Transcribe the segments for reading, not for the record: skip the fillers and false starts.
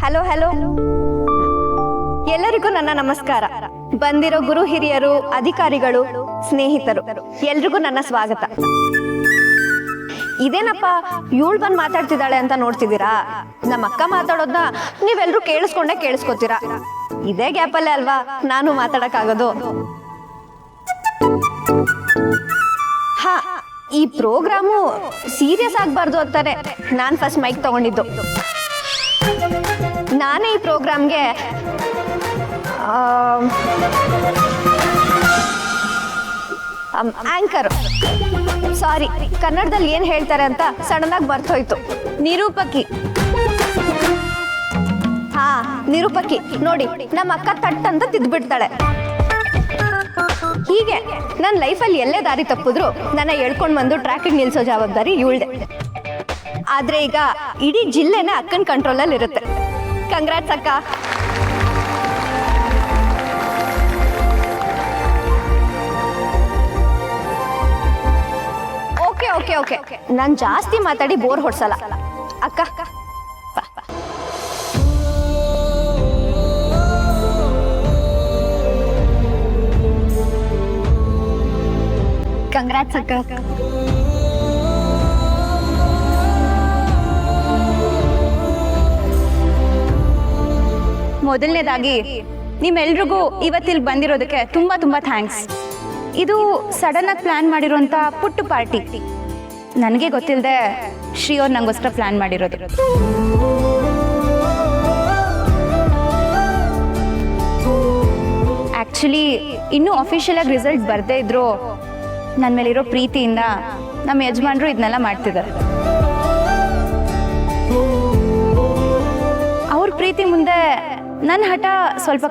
Hello hello ಎಲ್ಲರಿಗೂ ನನ್ನ ನಮಸ್ಕಾರ. ಬಂದಿರೋ ಗುರು ಹಿರಿಯರು, ಅಧಿಕಾರಿಗಳು, ಸ್ನೇಹಿತರು ಎಲ್ರಿಗೂ ನನ್ನ ಸ್ವಾಗತ. ಇದೇನಪ್ಪ ಇವಳು ಬಂದು ಮಾತಾಡ್ತಿದ್ದಾಳೆ ಅಂತ ನೋಡ್ತಿದ್ದೀರಾ? ನಮ್ಮ ಅಕ್ಕ ಮಾತಾಡೋದನ್ನ ನೀವೆಲ್ಲರೂ ಕೇಳಿಸ್ಕೋತೀರಾ. ಇದೇ ಗ್ಯಾಪಲ್ಲೇ ಅಲ್ವಾ ನಾನು ಮಾತಾಡಕ್ಕಾಗೋದು. ಹಾ, ಈ ಪ್ರೋಗ್ರಾಮು ಸೀರಿಯಸ್ ಆಗಬಾರ್ದು ಅಂತಾನೆ ನಾನು ಫಸ್ಟ್ ಮೈಕ್ ತಗೊಂಡಿದ್ದು. ನಾನೇ ಈ ಪ್ರೋಗ್ರಾಮ್ಗೆ ಆಂಕರ್. ಸಾರಿ, ಕನ್ನಡದಲ್ಲಿ ಏನು ಹೇಳ್ತಾರೆ ಅಂತ ಸಡನ್ ಆಗಿ ಬರ್ತೋಯ್ತು. ನಿರೂಪಕಿ. ಹಾ, ನಿರೂಪಕಿ. ನೋಡಿ, ನಮ್ಮ ಅಕ್ಕ ತಟ್ ಅಂತ ತಿದ್ಬಿಡ್ತಾಳೆ. ಹೀಗೆ ನನ್ನ ಲೈಫಲ್ಲಿ ಎಲ್ಲೇ ದಾರಿ ತಪ್ಪಿದ್ರು ನನ್ನ ಎಳ್ಕೊಂಡು ಬಂದು ಟ್ರ್ಯಾಕಿಗೆ ನಿಲ್ಸೋ ಜವಾಬ್ದಾರಿ ಇವಳ್ದೆ. ಆದ್ರೆ ಈಗ ಇಡೀ ಜಿಲ್ಲೆನ ಅಕ್ಕನ ಕಂಟ್ರೋಲಲ್ಲಿ ಇರುತ್ತೆ. ಕಂಗ್ರಾಟ್ಸ್ ಅಕ್ಕ. ಓಕೆ ಓಕೆ ಓಕೆ, ನಾನು ಜಾಸ್ತಿ ಮಾತಾಡಿ ಬೋರ್ ಹೊಡ್ಸಲ್ಲ. ಅಕ್ಕ ಕಂಗ್ರಾಟ್ಸ್ ಅಕ್ಕ. ಮೊದಲನೇದಾಗಿ ನಿಮ್ಮೆಲ್ರಿಗೂ ಇವತ್ತಿಲ್ಲಿ ಬಂದಿರೋದಕ್ಕೆ ತುಂಬಾ ತುಂಬಾ ಥ್ಯಾಂಕ್ಸ್. ಇದು ಸಡನ್ ಆಗಿ ಪ್ಲಾನ್ ಮಾಡಿರೋಂಥ ಪುಟ್ಟು ಪಾರ್ಟಿ. ನನಗೆ ಗೊತ್ತಿಲ್ಲದೆ ಶ್ರೀ ಅವ್ರು ನಂಗೋಸ್ಕರ ಪ್ಲಾನ್ ಮಾಡಿರೋದು. ಆ್ಯಕ್ಚುಲಿ ಇನ್ನೂ ಅಫಿಷಿಯಲ್ ಆಗಿ ರಿಸಲ್ಟ್ ಬರದೇ ಇದ್ರು ನನ್ನ ಮೇಲಿರೋ ಪ್ರೀತಿಯಿಂದ ನಮ್ಮ ಯಜಮಾನರು ಇದನ್ನೆಲ್ಲ ಮಾಡ್ತಿದ್ದಾರೆ. ಅವ್ರ ಪ್ರೀತಿ ಮುಂದೆ ನನ್ನ ಹಠ ಸ್ವಲ್ಪ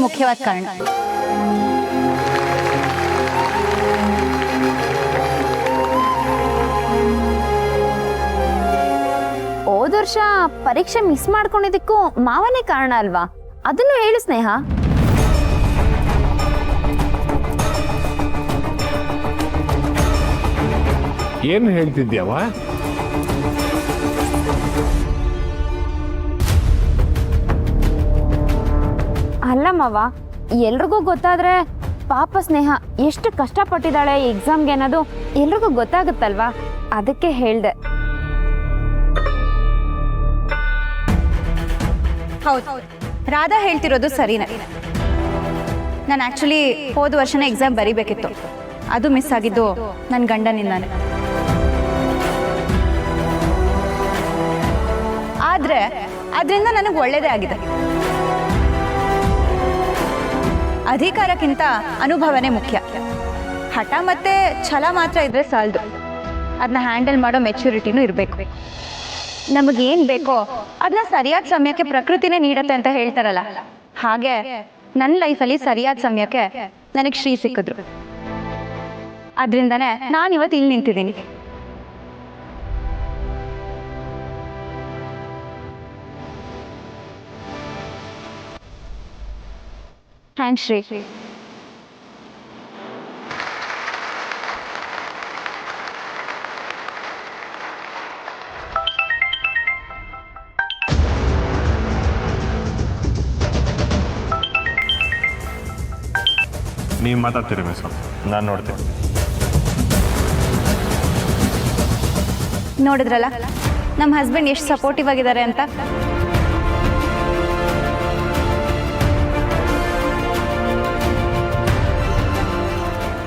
ಮುಖ್ಯವಾದ ಕಾರಣ. ಹೋದ ವರ್ಷ ಪರೀಕ್ಷೆ ಮಿಸ್ ಮಾಡ್ಕೊಂಡಿದ್ದಕ್ಕೂ ಮಾವನೇ ಕಾರಣ ಅಲ್ವಾ? ಅದನ್ನು ಹೇಳು ಸ್ನೇಹ. ಏನು ಹೇಳ್ತಿದ್ಯವ? ಅಲ್ಲ ಮಾವ, ಎಲ್ರಿಗೂ ಗೊತ್ತಾದ್ರೆ ಪಾಪ ಸ್ನೇಹ ಎಷ್ಟು ಕಷ್ಟಪಟ್ಟಿದ್ದಾಳೆ ಎಕ್ಸಾಮ್ಗೆ ಅನ್ನೋದು ಎಲ್ರಿಗೂ ಗೊತ್ತಾಗುತ್ತಲ್ವಾ? ಅದಕ್ಕೆ ಹೇಳ್ದೆ. ಹೌದು, ರಾಧಾ ಹೇಳ್ತಿರೋದು ಸರಿನೇ. ನಾನು ಆ್ಯಕ್ಚುಲಿ ಹೋದ ವರ್ಷನೇ ಎಕ್ಸಾಮ್ ಬರೀಬೇಕಿತ್ತು. ಅದು ಮಿಸ್ ಆಗಿದ್ದು ನನ್ನ ಗಂಡನಿಂದಾನೆ. ಆದರೆ ಅದರಿಂದ ನನಗೆ ಒಳ್ಳೆಯದೇ ಆಗಿದೆ. ಅಧಿಕಾರಕ್ಕಿಂತ ಅನುಭವನೇ ಮುಖ್ಯ. ಹಠ ಮತ್ತೆ ಛಲ ಮಾತ್ರ ಇದ್ರೆ ಸಾಲದು, ಅದನ್ನ ಹ್ಯಾಂಡಲ್ ಮಾಡೋ ಮೆಚ್ಯೂರಿಟಿನೂ ಇರಬೇಕು. ನಮಗೇನು ಬೇಕೋ ಅದನ್ನ ಸರಿಯಾದ ಸಮಯಕ್ಕೆ ಪ್ರಕೃತಿನೇ ನೀಡುತ್ತೆ ಅಂತ ಹೇಳ್ತಾರಲ್ಲ, ಹಾಗೆ ನನ್ನ ಲೈಫಲ್ಲಿ ಸರಿಯಾದ ಸಮಯಕ್ಕೆ ನನಗೆ ಶ್ರೀ ಸಿಕ್ಕಿದ್ರು. ಅದರಿಂದನೇ ನಾನು ಇವತ್ತು ಇಲ್ಲಿ ನಿಂತಿದ್ದೀನಿ. ಥ್ಯಾಂಕ್ಸ್ ಶ್ರೀ. ನೀವು ಮಾತಾಡ್ತೀರಿ ಮಿಸ್, ನಾನು ನೋಡ್ತೀನಿ. ನೋಡಿದ್ರಲ್ಲ ನಮ್ಮ ಹಸ್ಬೆಂಡ್ ಎಷ್ಟು ಸಪೋರ್ಟಿವ್ ಆಗಿದ್ದಾರೆ ಅಂತ.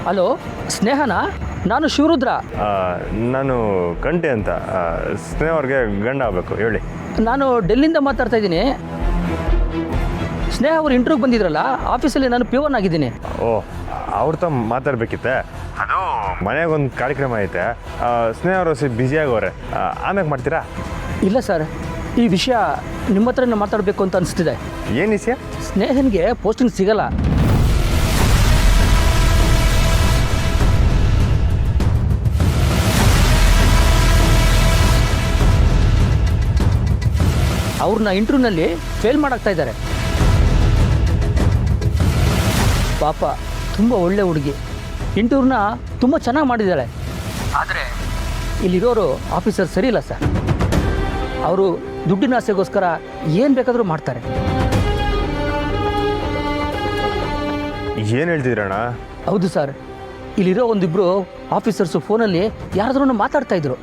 ಹಲೋ ಸ್ನೇಹನಾ? ನಾನು ಶಿವರುದ್ರ. ನಾನು ಕಂಟೆ ಅಂತ. ಸ್ನೇಹ ಅವ್ರಿಗೆ ಗಂಡ ಆಗಬೇಕು. ಹೇಳಿ. ನಾನು ಡೆಲ್ಲಿಯಿಂದ ಮಾತಾಡ್ತಾ ಇದ್ದೀನಿ. ಸ್ನೇಹ ಅವ್ರು ಇಂಟರ್ವ್ಯೂಗೆ ಬಂದಿದ್ರಲ್ಲ, ಆಫೀಸಲ್ಲಿ ನಾನು P1 ಆಗಿದ್ದೀನಿ. ಓ ಅವ್ರ ತ ಮಾತಾಡ್ಬೇಕಿತ್ತೆ. ಅದು ಮನೆಗೊಂದು ಕಾರ್ಯಕ್ರಮ ಐತೆ. ಸ್ನೇಹ ಅವರು ಬ್ಯುಸಿ ಆಗೋರೆ. ಆಮ್ಯಾಗ ಮಾಡ್ತೀರಾ? ಇಲ್ಲ ಸರ್, ಈ ವಿಷಯ ನಿಮ್ಮ ಹತ್ರನೇ ಮಾತಾಡಬೇಕು ಅಂತ ಅನಿಸ್ತಿದೆ. ಏನು ವಿಷಯ? ಸ್ನೇಹನ್ಗೆ ಪೋಸ್ಟಿಂಗ್ ಸಿಗಲ್ಲ. ಅವ್ರನ್ನ ಇಂಟರ್ವ್ಯೂನಲ್ಲಿ ಫೇಲ್ ಮಾಡಾಕ್ತಾ ಇದ್ದಾರೆ. ಪಾಪ ತುಂಬ ಒಳ್ಳೆ ಹುಡುಗಿ, ಇಂಟರ್ವ್ಯೂನ ತುಂಬ ಚೆನ್ನಾಗಿ ಮಾಡಿದ್ದಾಳೆ. ಆದರೆ ಇಲ್ಲಿರೋರು ಆಫೀಸರ್ ಸರಿ ಇಲ್ಲ ಸರ್. ಅವರು ದುಡ್ಡಿನ ಆಸೆಗೋಸ್ಕರ ಏನು ಬೇಕಾದರೂ ಮಾಡ್ತಾರೆ. ಏನು ಹೇಳ್ತಿದ್ರಣ್ಣ? ಹೌದು ಸರ್, ಇಲ್ಲಿರೋ ಒಂದಿಬ್ಬರು ಆಫೀಸರ್ಸು ಫೋನಲ್ಲಿ ಯಾರಾದ್ರೂ ಮಾತಾಡ್ತಾ ಇದ್ರು.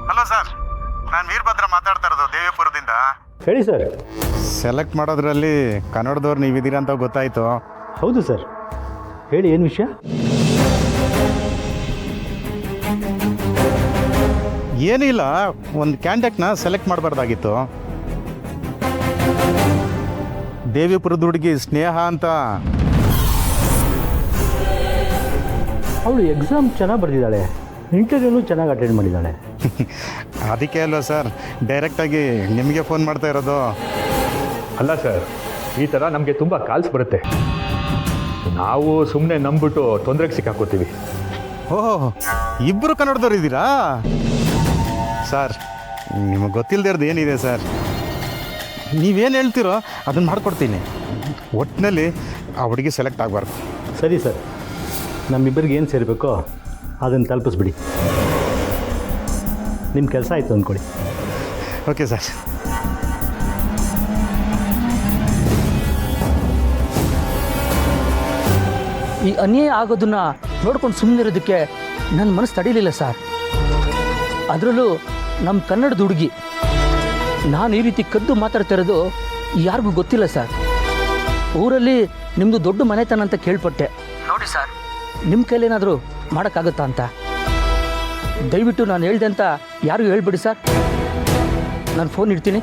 ಹಲೋ ಸರ್, ನಾನು ವೀರಭದ್ರ ಮಾತಾಡ್ತಾ ಇರೋದು ದೇವಿಪುರದಿಂದ. ಹೇಳಿ ಸರ್. ಸೆಲೆಕ್ಟ್ ಮಾಡೋದ್ರಲ್ಲಿ ಕನ್ನಡದವ್ರು ನೀವಿದ್ದೀರಾ ಅಂತ ಗೊತ್ತಾಯಿತು. ಹೌದು ಸರ್, ಹೇಳಿ ಏನು ವಿಷಯ? ಏನಿಲ್ಲ, ಒಂದು ಕ್ಯಾಂಡಿಡೇಟ್ನ ಸೆಲೆಕ್ಟ್ ಮಾಡಬಾರ್ದಾಗಿತ್ತು. ದೇವಿಪುರದ ಹುಡುಗಿ ಸ್ನೇಹ ಅಂತ. ಅವಳು ಎಕ್ಸಾಮ್ ಚೆನ್ನಾಗಿ ಬರೆದಿದ್ದಾಳೆ, ಇಂಟರ್ವ್ಯೂನು ಚೆನ್ನಾಗಿ ಅಟೆಂಡ್ ಮಾಡಿದ್ದಾಳೆ. ಅದಕ್ಕೆ ಅಲ್ವಾ ಸರ್ ಡೈರೆಕ್ಟಾಗಿ ನಿಮಗೆ ಫೋನ್ ಮಾಡ್ತಾ ಇರೋದು. ಅಲ್ಲ ಸರ್, ಈ ಥರ ನಮಗೆ ತುಂಬ ಕಾಲ್ಸ್ ಬರುತ್ತೆ. ನಾವು ಸುಮ್ಮನೆ ನಂಬಿಬಿಟ್ಟು ತೊಂದರೆಗೆ ಸಿಕ್ಕಾಕೋತೀವಿ. ಓಹ್, ಇಬ್ಬರು ಕನ್ನಡದವ್ರು ಇದ್ದೀರಾ ಸರ್? ನಿಮಗೆ ಗೊತ್ತಿಲ್ಲದೆ ಇರೋದು ಏನಿದೆ ಸರ್? ನೀವೇನು ಹೇಳ್ತೀರೋ ಅದನ್ನು ಮಾಡಿಕೊಡ್ತೀನಿ. ಒಟ್ಟಿನಲ್ಲಿ ಆ ಹುಡುಗಿ ಸೆಲೆಕ್ಟ್ ಆಗಬಾರ್ದು. ಸರಿ ಸರ್, ನಮ್ಮಿಬ್ಬರಿಗೆ ಏನು ಸೇರಬೇಕೋ ಅದನ್ನು ತಲುಪಿಸ್ಬಿಡಿ. ನಿಮ್ಮ ಕೆಲಸ ಆಯಿತು ಅಂದ್ಕೊಳ್ಳಿ. Okay sir. ಈ ಅನ್ಯಾಯ ಆಗೋದನ್ನ ನೋಡ್ಕೊಂಡು ಸುಮ್ಮನಿರೋದಕ್ಕೆ ನನ್ನ ಮನಸ್ಸು ತಡೀಲಿಲ್ಲ ಸರ್. ಅದರಲ್ಲೂ ನಮ್ಮ ಕನ್ನಡದ ಹುಡುಗಿ. ನಾನು ಈ ರೀತಿ ಕದ್ದು ಮಾತಾಡ್ತಾ ಇರೋದು ಯಾರಿಗೂ ಗೊತ್ತಿಲ್ಲ ಸರ್. ಊರಲ್ಲಿ ನಿಮ್ಮದು ದೊಡ್ಡ ಮನೆತನ ಅಂತ ಕೇಳ್ಪಟ್ಟೆ. ನೋಡಿ ಸರ್, ನಿಮ್ಮ ಕೈಲೇನಾದರೂ ಮಾಡೋಕ್ಕಾಗುತ್ತಾ ಅಂತ. ದಯವಿಟ್ಟು ನಾನು ಹೇಳ್ದೆ ಅಂತ ಯಾರಿಗೂ ಹೇಳ್ಬಿಡಿ ಸರ್. ನಾನು ಫೋನ್ ಇಡ್ತೀನಿ.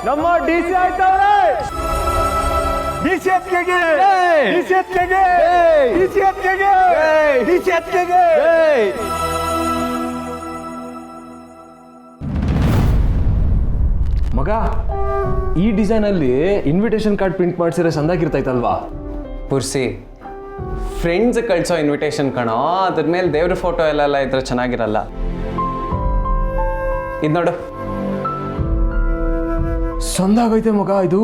ನಮ್ಮ DC ಆಯ್ತವ್ರೆ. DC ಎತ್ಕೆಗೆ, DC ಎತ್ಕೆಗೆ, DC ಎತ್ಕೆಗೆ, DC ಎತ್ಕೆಗೆ. ಮಗ, ಈ ಡಿಸೈನಲ್ಲಿ ಇನ್ವಿಟೇಷನ್ ಕಾರ್ಡ್ ಪ್ರಿಂಟ್ ಮಾಡಿಸಿದ್ರೆ ಸಂದಾಗಿರ್ತೈತಲ್ವಾ? ಪುರ್ಸಿ ಫ್ರೆಂಡ್ಸ್ ಕಳಿಸೋ ಇನ್ವಿಟೇಷನ್ ಕಣೋ, ಅದ್ರ ಮೇಲೆ ದೇವ್ರ ಫೋಟೋ ಎಲ್ಲ ಇದ್ರೆ ಚೆನ್ನಾಗಿರಲ್ಲ. ಇದು ನೋಡು, ಸಂದಾಗೈತೆ ಮಗ ಇದು.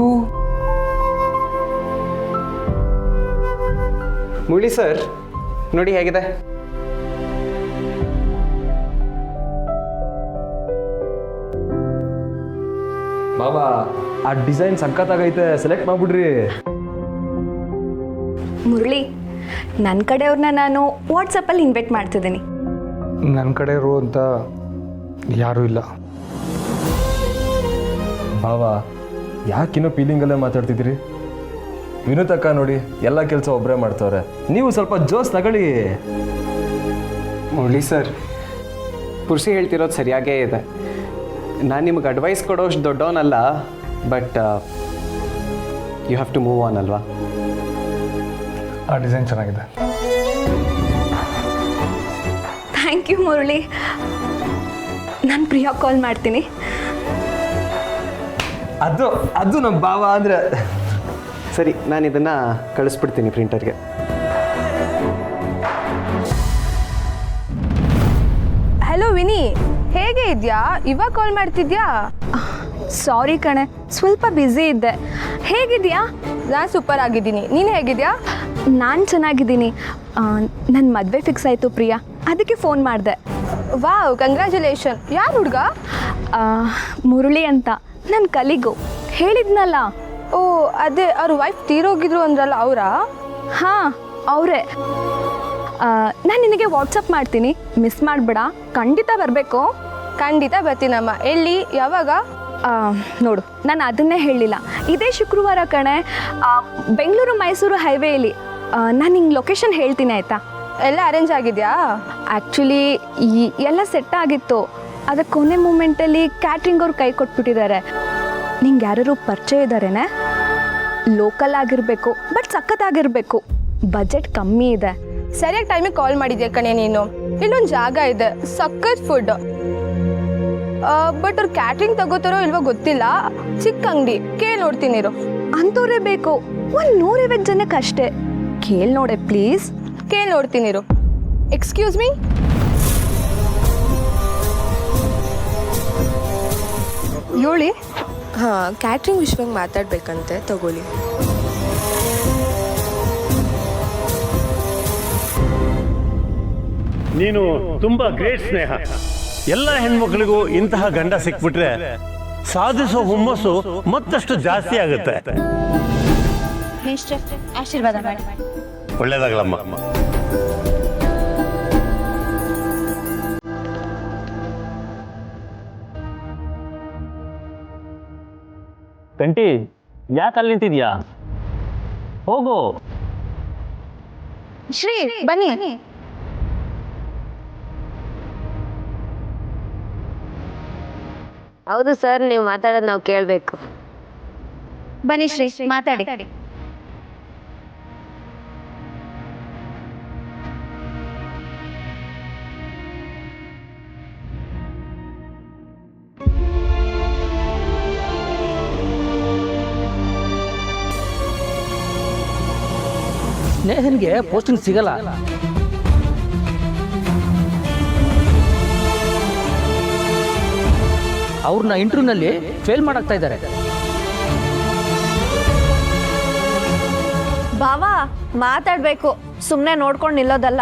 ಮುಳಿ ಸರ್ ನೋಡಿ ಹೇಗಿದೆ. ಬಾಬಾ, ಆ ಡಿಸೈನ್ ಸಖತ್ತಾಗೈತೆ, ಸೆಲೆಕ್ಟ್ ಮಾಡ್ಬಿಡ್ರಿ. ಮುರಳಿ, ನನ್ನ ಕಡೆಯವ್ರನ್ನ ನಾನು ವಾಟ್ಸಪ್ಪಲ್ಲಿ ಇನ್ವೈಟ್ ಮಾಡ್ತಿದ್ದೀನಿ. ನನ್ನ ಕಡೆ ಇರೋ ಅಂತ ಯಾರೂ ಇಲ್ಲ. ಬಾಬಾ, ಯಾಕಿನ್ನೂ ಫೀಲಿಂಗಲ್ಲೇ ಮಾತಾಡ್ತಿದ್ದೀರಿ? ವಿನೂತ್ ಅಕ್ಕ ನೋಡಿ ಎಲ್ಲ ಕೆಲಸ ಒಬ್ಬರೇ ಮಾಡ್ತವ್ರೆ, ನೀವು ಸ್ವಲ್ಪ ಜೋಸ್ ತಗೊಳ್ಳಿ. ಮುರಳಿ ಸರ್, ಪುರ್ಸಿ ಹೇಳ್ತಿರೋದು ಸರಿಯಾಗೇ ಇದೆ. ನಾನು ನಿಮ್ಗೆ ಅಡ್ವೈಸ್ ಕೊಡೋಷ್ಟು ದೊಡ್ಡವನಲ್ಲ, but you have to move on ಅಲ್ವಾ? ಆ ಡಿಸೈನ್ ಚೆನ್ನಾಗಿದೆ. Thank you Murali. ನಾನು ಪ್ರಿಯಾ ಕಾಲ್ ಮಾಡ್ತೀನಿ. ಅದು ನಮ್ಮ ಭಾವ ಅಂದರೆ. ಸರಿ, ನಾನು ಇದನ್ನು ಕಳಿಸ್ಬಿಡ್ತೀನಿ ಪ್ರಿಂಟರ್ಗೆ. ಹಲೋ ವಿನಿ, ಹೇಗೆ ಇದೆಯಾ? ಇವಾಗ ಕಾಲ್ ಮಾಡ್ತಿದ್ಯಾ? ಸಾರಿ ಕಣೆ, ಸ್ವಲ್ಪ ಬ್ಯುಸಿ ಇದ್ದೆ. ಹೇಗಿದೆಯಾ? ನಾನು ಸೂಪರ್ ಆಗಿದ್ದೀನಿ. ನೀನು ಹೇಗಿದೆಯಾ? ನಾನು ಚೆನ್ನಾಗಿದ್ದೀನಿ. ನನ್ನ ಮದುವೆ ಫಿಕ್ಸ್ ಆಯಿತು ಪ್ರಿಯಾ, ಅದಕ್ಕೆ ಫೋನ್ ಮಾಡಿದೆ. Wow, congratulation. ಯಾರು ಹುಡುಗ? ಮುರಳಿ ಅಂತ, ನನ್ನ ಕಲಿಗು. ಹೇಳಿದ್ನಲ್ಲ. ಓ ಅದೇ ಅವ್ರ ವೈಫ್ ತೀರೋಗಿದ್ರು ಅಂದ್ರಲ್ಲ ಅವರಾ? ಹಾಂ ಅವರೇ. ನಾನು ನಿನಗೆ ವಾಟ್ಸಪ್ ಮಾಡ್ತೀನಿ, ಮಿಸ್ ಮಾಡಿಬಿಡ. ಖಂಡಿತ ಬರಬೇಕು. ಖಂಡಿತ ಬರ್ತೀನಮ್ಮ. ಎಲ್ಲಿ, ಯಾವಾಗ? ನೋಡು, ನಾನು ಅದನ್ನೇ ಹೇಳಿಲ್ಲ. ಇದೇ ಶುಕ್ರವಾರ ಕಣೆ, ಬೆಂಗಳೂರು ಮೈಸೂರು ಹೈವೇಲಿ. ನಾನು ನಿಂಗೆ ಲೊಕೇಶನ್ ಹೇಳ್ತೀನಿ ಆಯಿತಾ? ಎಲ್ಲ ಅರೇಂಜ್ ಆಗಿದೆಯಾ? ಆ್ಯಕ್ಚುಲಿ ಎಲ್ಲ ಸೆಟ್ ಆಗಿತ್ತು. ಅದಕ್ಕೆ ಕೊನೆ ಮೂಮೆಂಟಲ್ಲಿ ಕ್ಯಾಟ್ರಿಂಗ್ ಅವ್ರು ಕೈ ಕೊಟ್ಬಿಟ್ಟಿದ್ದಾರೆ. ನಿಂಗೆ ಯಾರು ಪರಿಚಯ ಇದ್ದಾರೇನೆ? ಲೋಕಲ್ ಆಗಿರಬೇಕು, ಬಟ್ ಸಖತ್ತಾಗಿರಬೇಕು. ಬಜೆಟ್ ಕಮ್ಮಿ ಇದೆ. ಸರಿಯಾಗಿ ಟೈಮಿಗೆ ಕಾಲ್ ಮಾಡಿದ್ಯಾ ಕಣೆ ನೀನು. ಇಲ್ಲೊಂದು ಜಾಗ ಇದೆ, ಸಖತ್ ಫುಡ್. ಬಟ್ ಅವ್ರು ಕ್ಯಾಟ್ರಿಂಗ್ ತಗೋತಾರೋ ಇಲ್ವೋ ಗೊತ್ತಿಲ್ಲ. ಚಿಕ್ಕ ಅಂಗಡಿ, ಕೇಳಿ ನೋಡ್ತೀನಿ ಇರು. ಅಂಥವ್ರೇ ಬೇಕು. ಒಂದು 150 ಜನಕ್ಕೆ ಅಷ್ಟೇ. ಕೇಳಿ ನೋಡೆ ಪ್ಲೀಸ್. ಕೇಳಿ ನೋಡ್ತೀನಿ ಇರು. Excuse me. ಹೇಳಿ. ಹಾಂ, ಕ್ಯಾಟ್ರಿಂಗ್ ವಿಷಯವಾಗಿ ಮಾತಾಡ್ಬೇಕಂತೆ, ತಗೊಳ್ಳಿ. ನೀನು ತುಂಬಾ ಗ್ರೇಟ್ ಸ್ನೇಹ. ಎಲ್ಲ ಹೆಣ್ಮಕ್ಳಿಗೂ ಇಂತಹ ಗಂಡ ಸಿಕ್ಬಿಟ್ರೆ ಸಾಧಿಸೋ ಹುಮ್ಮಸ್ಸು ಮತ್ತಷ್ಟು ಜಾಸ್ತಿ ಆಗುತ್ತೆ. ಆಶೀರ್ವಾದ ಮಾಡಿ. ಒಳ್ಳೇದಾಗಲಮ್ಮ. ಕಂಟಿ, ಯಾಕೆ ಅಲ್ಲಿ ನಿಂತಿದ್ಯಾ? ಹೋಗು. ಶ್ರೀ ಬನ್ನಿ. ಹೌದು ಸರ್, ನೀವು ಮಾತಾಡೋದು ನಾವು ಕೇಳಬೇಕು. ಬನ್ನಿ ಶ್ರೀ, ಮಾತಾಡಿ. ಸ್ನೇಹನ್ಗೆ ಪೋಸ್ಟಿಂಗ್ ಸಿಗಲ್ಲ. ಅವ್ರನ್ನ ಇಂಟರ್ವ್ಯೂನಲ್ಲಿ ಫೇಲ್ ಮಾಡಾಕ್ತಾ ಇದ್ದಾರೆ. ಬಾವಾ, ಮಾತಾಡಬೇಕು, ಸುಮ್ಮನೆ ನೋಡ್ಕೊಂಡು ನಿಲ್ಲೋದಲ್ಲ.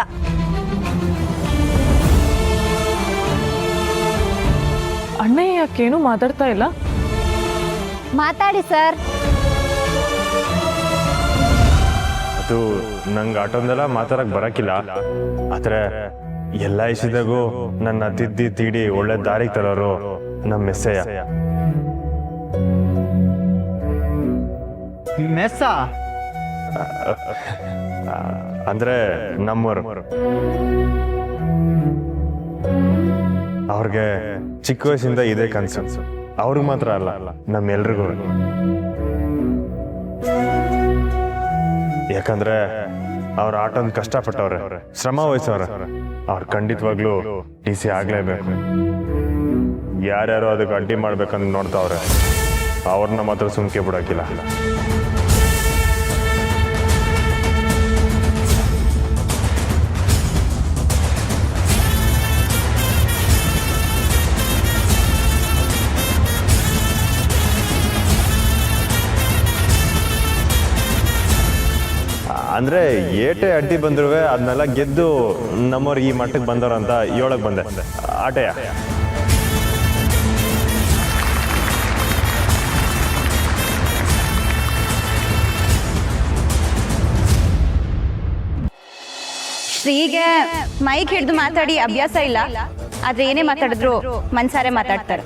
ಅಣ್ಣಯ್ಯ ಯಾಕೇನು ಮಾತಾಡ್ತಾ ಇಲ್ಲ? ಮಾತಾಡಿ ಸರ್. ಅದು ನಂಗೆ ಆಟೋದೆಲ್ಲ ಮಾತಾಡಕ್ ಬರಕಿಲ್ಲ. ಆದ್ರೆ ಎಲ್ಲ ಇಸಿದಾಗೂ ನನ್ನ ತಿದ್ದಿ ತೀಡಿ ಒಳ್ಳೆ ದಾರಿಗೆ ತರೋರು ನಮ್ಮ ಮೆಸ್ಸಯ್ಯ. ಮೆಸ್ಸ ಅಂದ್ರೆ ನಮ್ಮವರು. ಅವ್ರಿಗೆ ಚಿಕ್ಕ ವಯಸ್ಸಿಂದ ಇದೇ ಕನ್ಸು. ಅವ್ರಿಗೆ ಮಾತ್ರ ಅಲ್ಲ, ನಮ್ಮೆಲ್ರಿಗೂ. ಯಾಕಂದ್ರೆ ಅವ್ರ ಆಟೋನ್ ಕಷ್ಟಪಟ್ಟವ್ರೆ, ಶ್ರಮ ವಹಿಸವ್ರೆ. ಅವ್ರು ಖಂಡಿತವಾಗ್ಲೂ DC ಆಗ್ಲೇಬೇಕು. ಯಾರ್ಯಾರು ಅದಕ್ಕೆ ಅಡ್ಡಿ ಮಾಡ್ಬೇಕಂತ ನೋಡ್ತಾವ್ರೆ, ಅವ್ರನ್ನ ಮಾತ್ರ ಸುಮ್ಕೆ ಬಿಡೋಕಿಲ್ಲ. ಅಂದ್ರೆ ಏಟೆ ಅಡ್ಡಿ ಬಂದ್ರು ಅದನ್ನೆಲ್ಲ ಗೆದ್ದು ನಮ್ಮವ್ರು ಈ ಮಟ್ಟಕ್ಕೆ ಬಂದವ್ರ ಅಂತ ಹೇಳಕ್ ಬಂದೆ. ಆಟೆಯ ಶ್ರೀಗೆ ಮೈಕ್ ಹಿಡಿದು ಮಾತಾಡಿ ಅಭ್ಯಾಸ ಇಲ್ಲ. ಆದ್ರೆ ಏನೇ ಮಾತಾಡಿದ್ರು ಮನ್ಸಾರೆ ಮಾತಾಡ್ತಾರೆ.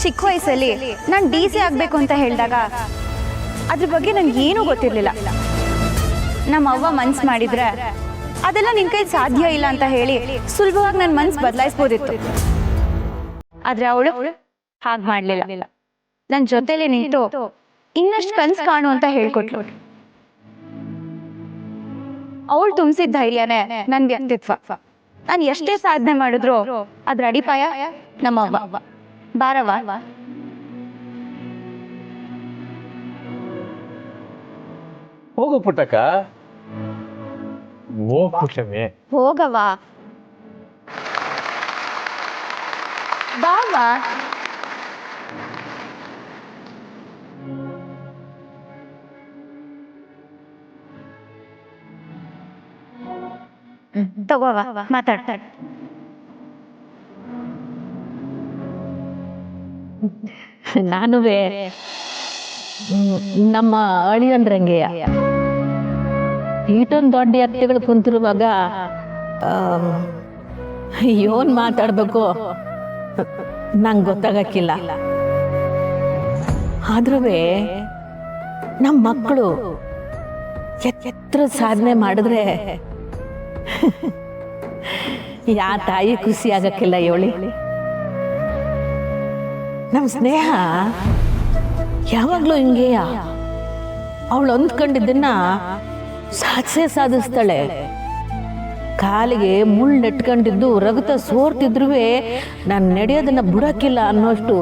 ಚಿಕ್ಕ ವಯಸ್ಸಲ್ಲಿ ನಾನು DC ಆಗ್ಬೇಕು ಅಂತ ಹೇಳಿದಾಗ ಅದ್ರ ಬಗ್ಗೆ ನಂಗೆ ಏನೂ ಗೊತ್ತಿರಲಿಲ್ಲ. ನಮ್ಮ ಅವ್ವ ಮನ್ಸು ಮಾಡಿದ್ರೆ ಅದೆಲ್ಲ ನಿನ್ ಕೈ ಸಾಧ್ಯ ಇಲ್ಲ ಅಂತ ಹೇಳಿ ಸುಲಭವಾಗಿ ನನ್ನ ಮನ್ಸು ಬದಲಾಯಿಸ್ಬೋದಿತ್ತು. ಆದ್ರೆ ಅವಳು ಹಾಗೆ ಮಾಡ್ಲಿಲ್ಲ. ನನ್ನ ಜೊತೆಲೆ ನಿಂತು ಇನ್ನಷ್ಟು ಕನ್ಸು ಕಾಣು ಅಂತ ಹೇಳ್ಕೊಟ್ಲು. ಅವಳು ತುಂಬಿಸಿದ ಧೈರ್ಯನೇ ನನ್ ವ್ಯಕ್ತಿತ್ವ. ನಾನು ಎಷ್ಟೇ ಸಾಧನೆ ಮಾಡಿದ್ರು ಅದ್ರ ಅಡಿಪಾಯ ನಮ್ಮವ್ವ. ಬಾರವ್ವ. ಹೋಗು ಪುಟ್ಟಕ್ಕ. ಓ ಪುಟ್ಟವೇ, ಹೋಗವಾ. ಬಾವಾ. ತಗೋವಾ, ಮಾತಾಡ್ತಾಳೆ. ನಾನು ನಮ್ಮ ಅಳಿಯಂದ್ರಂಗೆಯ ಈಟೊಂದು ದೊಡ್ಡ ಎತ್ತುಗಳು ಕುಂತಿರುವಾಗ ಏನು ಮಾತಾಡಬೇಕು ನಂಗೆ ಗೊತ್ತಾಗಕ್ಕಿಲ್ಲ. ಆದ್ರೂ ನಮ್ಮ ಮಕ್ಕಳು ಎತ್ತರ ಸಾಧನೆ ಮಾಡಿದ್ರೆ ಯಾ ತಾಯಿ ಖುಷಿ ಆಗಕ್ಕಿಲ್ಲ ಹೇಳಿ. ನಮ್ಮ ಸ್ನೇಹ ಯಾವಾಗಲೂ ಹಿಂಗೆಯ, ಅವಳು ಅಂದ್ಕೊಂಡಿದ್ದನ್ನ ಸಾಧಿಸ್ತಾಳೆ. ಕಾಲಿಗೆ ಮುಳ್ಳು ನೆಟ್ಕೊಂಡಿದ್ದು ರಗತ ಸೋರ್ತಿದ್ರು ನಾನು ನಡೆಯೋದನ್ನ ಬಿಡಕ್ಕಿಲ್ಲ ಅನ್ನೋಷ್ಟು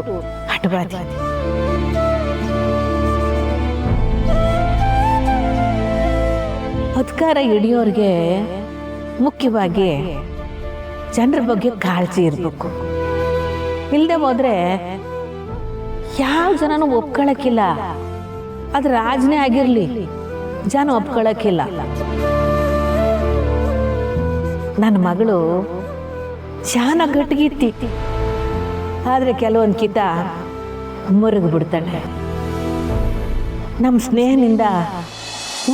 ಹಠವಾದಿ. ಅಧಿಕಾರ ಹಿಡಿಯೋರಿಗೆ ಮುಖ್ಯವಾಗಿ ಜನರ ಬಗ್ಗೆ ಕಾಳಜಿ ಇರಬೇಕು. ಇಲ್ಲದೆ ಹೋದ್ರೆ ಯಾವ ಜನನೂ ಒಪ್ಕೊಳ್ಳೋಕ್ಕಿಲ್ಲ. ಅದು ರಾಜನೇ ಆಗಿರಲಿ, ಜನ ಒಪ್ಕೊಳ್ಳೋಕ್ಕಿಲ್ಲ. ನನ್ನ ಮಗಳು ಜಾನ ಗಟ್ಟಿಗಿತ್ತಿ, ಆದರೆ ಕೆಲವೊಂದು ಕಿತ ಮುರಿದು ಬಿಡ್ತಾಳೆ. ನಮ್ಮ ಸ್ನೇಹದಿಂದ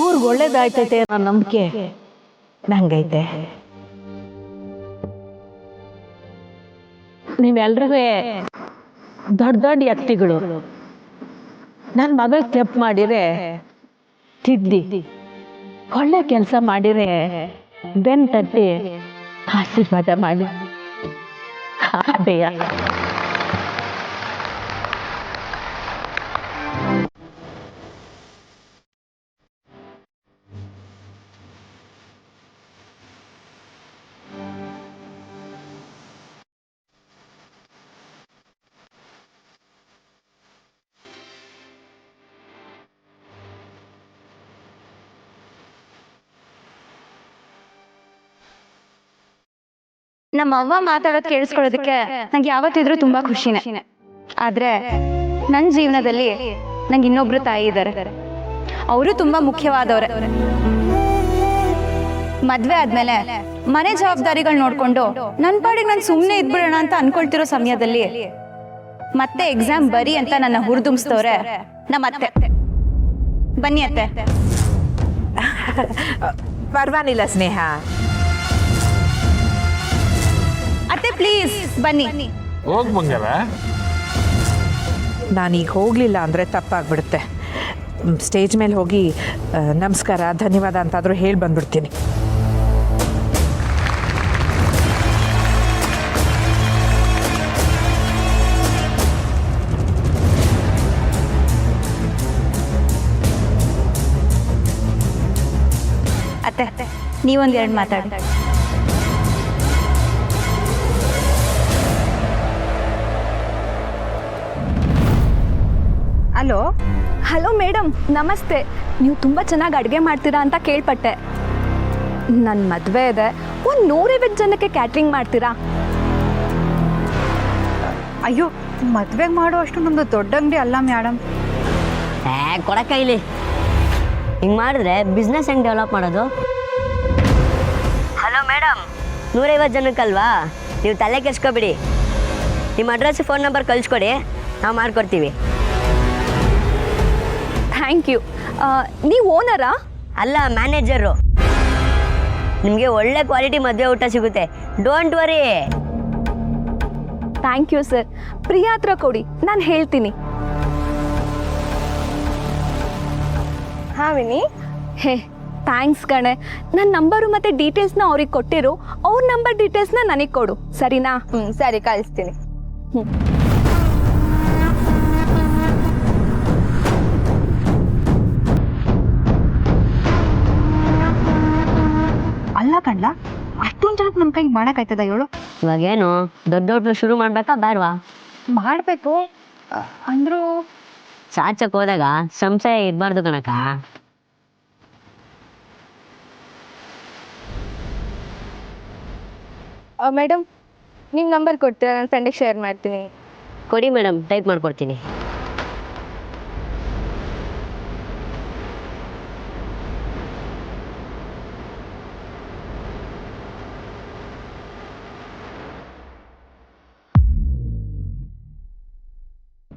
ಊರಿಗೆ ಒಳ್ಳೇದಾಯ್ತೈತೆ ಅನ್ನೋ ನಂಬಿಕೆ ನಂಗೈತೆ. ನೀವೆಲ್ರಿಗೂ ದೊಡ್ಡ ದೊಡ್ಡ ಎತ್ತಿಗಳು. ನನ್ನ ಮಗಳು ತಪ್ಪು ಮಾಡಿರೆ ತಿದ್ದಿ, ಒಳ್ಳೆ ಕೆಲಸ ಮಾಡಿರೆ ಬೆನ್ನು ತಟ್ಟಿ ಆಶೀರ್ವಾದ ಮಾಡಿ. ಅದೇಯ ನಮ್ಮ ಅವ್ವ ಮಾತಾಡೋದು ಕೇಳಿಸ್ಕೊಳ್ಳೋದಕ್ಕೆ ನಂಗೆ ಯಾವತ್ತಿದ್ರೂ ತುಂಬಾ ಖುಷಿನೇ. ಆದ್ರೆ ನನ್ನ ಜೀವನದಲ್ಲಿ ನಂಗೆ ಇನ್ನೊಬ್ರು ತಾಯಿ ಇದ್ದಾರೆ. ಅವರು ತುಂಬಾ ಮುಖ್ಯವಾದವ್ರೆ. ಮದ್ವೆ ಆದ್ಮೇಲೆ ಮನೆ ಜವಾಬ್ದಾರಿಗಳು ನೋಡ್ಕೊಂಡು ನನ್ನ ಪಾಡಿಗೆ ನಾನು ಸುಮ್ಮನೆ ಇದ್ಬಿಡೋಣ ಅಂತ ಅನ್ಕೊಳ್ತಿರೋ ಸಮಯದಲ್ಲಿ ಮತ್ತೆ ಎಕ್ಸಾಮ್ ಬರಿ ಅಂತ ನನ್ನ ಹುರಿದುಂಬಿಸ್ತವ್ರೆ ನಮ್ಮ ಅತ್ತೆ. ಬನ್ನಿ ಅತ್ತೆ. ಪರವಾಗಿಲ್ಲ ಸ್ನೇಹ, ಅತ್ತೆ ಪ್ಲೀಸ್ ಬನ್ನಿ. ಹೋಗ್ ಬಂಗಾರ. ನಾನೀಗ ಹೋಗಲಿಲ್ಲ ಅಂದರೆ ತಪ್ಪಾಗ್ಬಿಡುತ್ತೆ. ಸ್ಟೇಜ್ ಮೇಲೆ ಹೋಗಿ ನಮಸ್ಕಾರ ಧನ್ಯವಾದ ಅಂತಾದರೂ ಹೇಳಿ ಬಂದ್ಬಿಡ್ತೀನಿ. ಅತ್ತೆ ನೀವೊಂದೆರಡು ಮಾತಾಡಿ. ಹಲೋ ಹಲೋ ಮೇಡಮ್, ನಮಸ್ತೆ. ನೀವು ತುಂಬ ಚೆನ್ನಾಗಿ ಅಡುಗೆ ಮಾಡ್ತೀರಾ ಅಂತ ಕೇಳ್ಪಟ್ಟೆ. ನನ್ನ ಮದುವೆ ಇದೆ, ಒಂದು 150 ಜನಕ್ಕೆ ಕ್ಯಾಟ್ರಿಂಗ್ ಮಾಡ್ತೀರಾ? ಅಯ್ಯೋ, ಮದ್ವೆಗೆ ಮಾಡೋ ಅಷ್ಟು ನಮ್ದು ದೊಡ್ಡ ಅಂಗಡಿ ಅಲ್ಲ ಮೇಡಮ್. ಕೊಡಕ್ಕ ಇಲ್ಲಿ ಹಿಂಗೆ ಮಾಡಿದ್ರೆ ಬಿಸ್ನೆಸ್ ಹೆಂಗೆ ಡೆವಲಪ್ ಮಾಡೋದು? Hello madam, 150 ಜನಕ್ಕಲ್ವಾ? ನೀವು ತಲೆ ಕೆಡ್ಸ್ಕೊಬಿಡಿ. ನಿಮ್ಮ ಅಡ್ರೆಸ್ ಫೋನ್ ನಂಬರ್ ಕಳಿಸ್ಕೊಡಿ, ನಾವು ಮಾಡ್ಕೊಡ್ತೀವಿ. Thank you. ನೀವು ಓನರಾ? ಅಲ್ಲ, ಮ್ಯಾನೇಜರು. ನಿಮಗೆ ಒಳ್ಳೆ ಕ್ವಾಲಿಟಿ ಮದುವೆ ಊಟ ಸಿಗುತ್ತೆ, don't worry. Thank you sir. Priya ಹತ್ರ ಕೊಡಿ, ನಾನು ಹೇಳ್ತೀನಿ. ಹಾಂ ವಿನಿ. ಹೇ ಥ್ಯಾಂಕ್ಸ್ ಕಣೆ. ನನ್ನ ನಂಬರು ಮತ್ತು ಡೀಟೇಲ್ಸ್ನ ಅವ್ರಿಗೆ ಕೊಟ್ಟಿರು. ಅವ್ರ ನಂಬರ್ ಡೀಟೇಲ್ಸ್ನ ನನಗೆ ಕೊಡು, ಸರಿನಾ? ಸರಿ, ಕಳಿಸ್ತೀನಿ. ಅಲ್ಲ ಕಣ್ಲ, ಅಷ್ಟೊಂದು ಜನಕ್ಕೆ ನಮ್ಮ ಕೈಗೆ ಮಾಡೋಕ್ಕಾಯ್ತದ ಹೇಳು? ಇವಾಗೇನು ದೊಡ್ಡ ಶುರು ಮಾಡ್ಬೇಕಾ ಬೇಡವಾ? ಮಾಡಬೇಕು ಅಂದರೂ ಸಾಚಕ್ಕೆ ಹೋದಾಗ ಸಂಶಯ ಇರಬಾರ್ದು ಕಣಕ್ಕ. ಮೇಡಮ್, ನಿಮ್ಮ ನಂಬರ್ ಕೊಡ್ತೀರಾ? ನಾನು ಫ್ರೆಂಡಿಗೆ ಶೇರ್ ಮಾಡ್ತೀನಿ. ಕೊಡಿ ಮೇಡಮ್, ಟೈಪ್ ಮಾಡ್ಕೊಡ್ತೀನಿ.